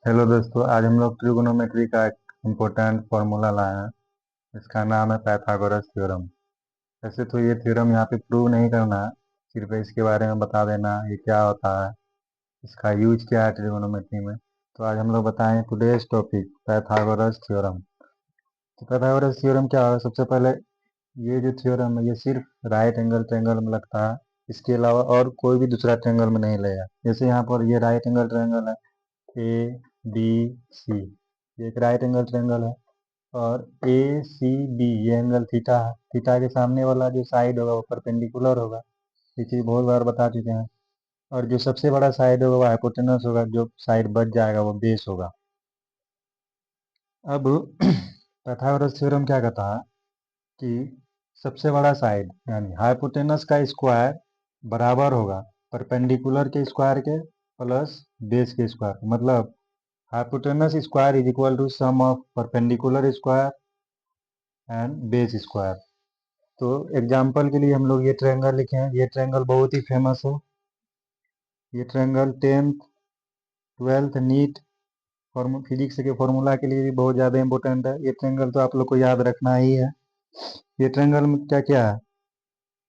Hello दोस्तों, आज हम लोग ट्रिगोनोमेट्री का एक इम्पोर्टेंट फॉर्मूला लाए हैं। इसका नाम है पाइथागोरस थ्योरम। वैसे तो ये थ्योरम यहाँ पे प्रूव नहीं करना है, सिर्फ इसके बारे में बता देना ये क्या होता है, इसका यूज क्या है ट्रिगोनोमेट्री में। तो आज हम लोग बताएं टुडेज टॉपिक पाइथागोरस थ्योरम। तो पाइथागोरस थ्योरम क्या है? सबसे पहले ये जो थ्योरम है ये सिर्फ राइट एंगल ट्रायंगल में लगता है। इसके अलावा और कोई भी दूसरा ट्रायंगल में नहीं लगेगा। जैसे यहाँ पर ये राइट एंगल ट्रायंगल है, ए बी सी, ये एक राइट एंगल ट्रायंगल है। और ए सी बी ये एंगल थीटा है। थीटा के सामने वाला जो साइड होगा वो परपेंडिकुलर होगा। ये चीज़ बहुत बार बता चुके हैं। और जो सबसे बड़ा साइड होगा वो हाइपोटेनस होगा, जो साइड बच जाएगा वो बेस होगा। अब पाइथागोरस थ्योरम क्या कहता है कि सबसे बड़ा साइड यानी हाइपोटेनस का स्क्वायर बराबर होगा परपेंडिकुलर के स्क्वायर के प्लस बेस के स्क्वायर। मतलब hypotenuse square is equal to sum of perpendicular square and base square. तो एग्जाम्पल के लिए हम लोग ये ट्रायंगल लिखे हैं। ये ट्रायंगल बहुत ही फेमस है। ये triangle 10th 12th NEET physics के फॉर्मूला के लिए भी बहुत ज़्यादा इंपॉर्टेंट है। ये ट्रायंगल तो आप लोग को याद रखना ही है। ये ट्रायंगल में क्या क्या है?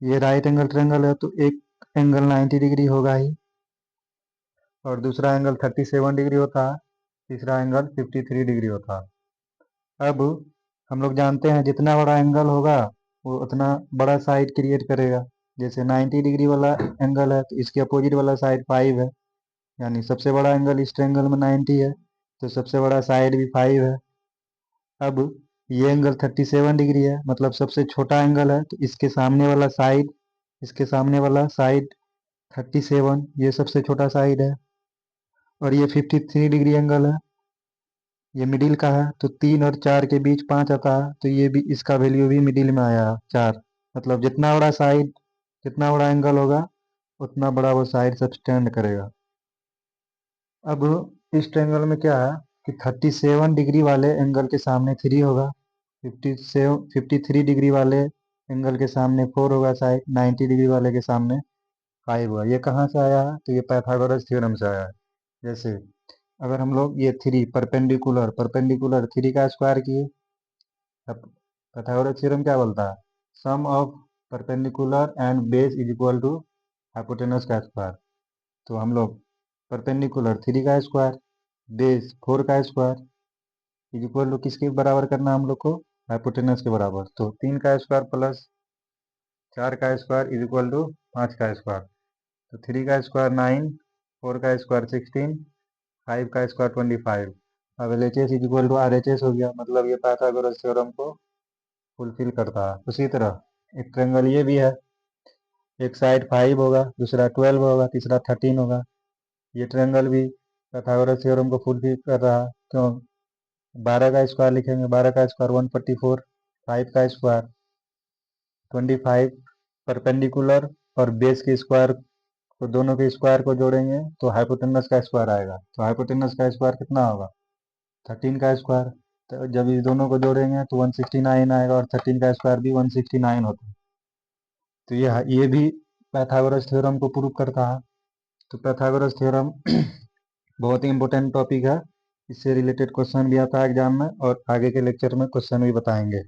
ये राइट एंगल ट्रायंगल है तो एक एंगल 90 डिग्री होगा ही, और दूसरा एंगल 37 डिग्री होता है, तीसरा एंगल 53 डिग्री होता है। अब हम लोग जानते हैं जितना बड़ा एंगल होगा वो उतना बड़ा साइड क्रिएट करेगा। जैसे 90 डिग्री वाला एंगल है तो इसके अपोजिट वाला साइड 5 है, यानी सबसे बड़ा एंगल इस ट्रायंगल में 90 है तो सबसे बड़ा साइड भी 5 है। अब ये एंगल 37 डिग्री है, मतलब सबसे छोटा एंगल है तो इसके सामने वाला साइड 37, ये सबसे छोटा साइड है। और ये 53 डिग्री एंगल है, ये मिडिल का है तो 3 और 4 के बीच 5 आता है तो ये भी इसका वैल्यू भी मिडिल में आया 4। मतलब जितना बड़ा साइड जितना बड़ा एंगल होगा उतना बड़ा वो साइड सब्सटेंड करेगा। अब इस ट्रायंगल में क्या है कि 37 डिग्री वाले एंगल के सामने 3 होगा, 53 डिग्री वाले एंगल के सामने 4 होगा, साइड 90 डिग्री वाले के सामने 5 हुआ। ये कहाँ से आया है? तो ये पाइथागोरस थ्योरम से आया है। जैसे अगर हम लोग ये 3 परपेंडिकुलर परपेंडिकुलर 3 का स्क्वायर किए, अब पाइथागोरस थ्योरम क्या बोलता है? Sum of perpendicular and base is equal to hypotenuse का स्क्वायर। तो हम लोग परपेंडिकुलर 3 का स्क्वायर बेस 4 का स्क्वायर इज इक्वल टू किसके बराबर करना है हम लोग को? हाइपोटेनस के बराबर। तो 3 का स्क्वायर प्लस 4 का स्क्वायर इज इक्वल टू 5 का स्क्वायर। तो 3 का स्क्वायर 9, 4 का स्क्वायर 16, 5 का स्क्वायर 25। अब L H S is equal to R H S हो गया। मतलब ये पाइथागोरस थ्योरम को फुलफिल करता है। उसी तरह एक ट्रायंगल ये भी है, एक साइड 5 होगा, दूसरा 12 होगा, तीसरा 13 होगा। ये ट्रायंगल भी पाइथागोरस थ्योरम को फुलफिल कर रहा है। क्यों? 12 का स्क्वायर लिखेंगे, 12 का स्क्वायर 144, 5 का स्क्वायर 25, परपेंडिकुलर और बेस के स्क्वायर को दोनों के स्क्वायर को जोड़ेंगे तो हाइपोटेनस का स्क्वायर आएगा। तो हाइपोटेनस का स्क्वायर कितना होगा? 13 का स्क्वायर। तो जब इस दोनों को जोड़ेंगे तो 169 आएगा, और 13 का स्क्वायर भी 169 होता है। तो ये भी पाइथागोरस थ्योरम को प्रूव करता है। तो पाइथागोरस थ्योरम बहुत ही इंपॉर्टेंट टॉपिक है। इससे रिलेटेड क्वेश्चन भी आता है एग्जाम में, और आगे के लेक्चर में क्वेश्चन भी बताएंगे।